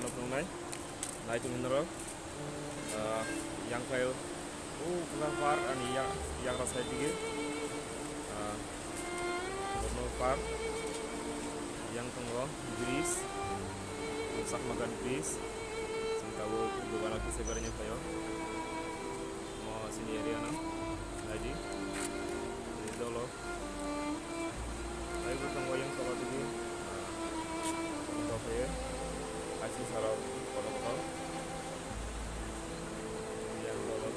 no tunai nai tu minro yang kayo bukan par ani yang rasa dige no par yang tunggu gris rusak makan gris singkawo bukan lagi sebenarnya kayo mau sini area na lagi ini dulu ayo tunggu yang kalau dige kafe asli sarap protokol yang dulu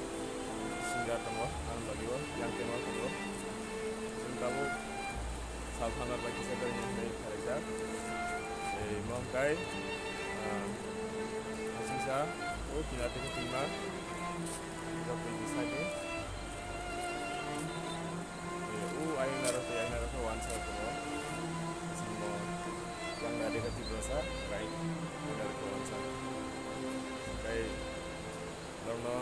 singgah tunggu lagi yang tengah tunggu singkawo sahabat lagi sebenarnya dari kerja mau kai sisa tidak terima kita pergi saja ayo naruh wansa tuh semua yang ada di berasa baik dari wansa kayak karena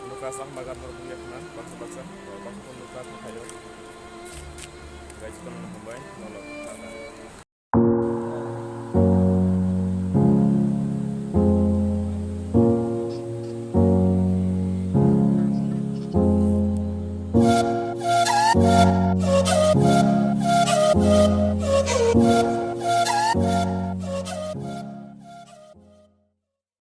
luka sang bagat berpunya kena paksa kalau pun luka kayu gaji teman membaik nolok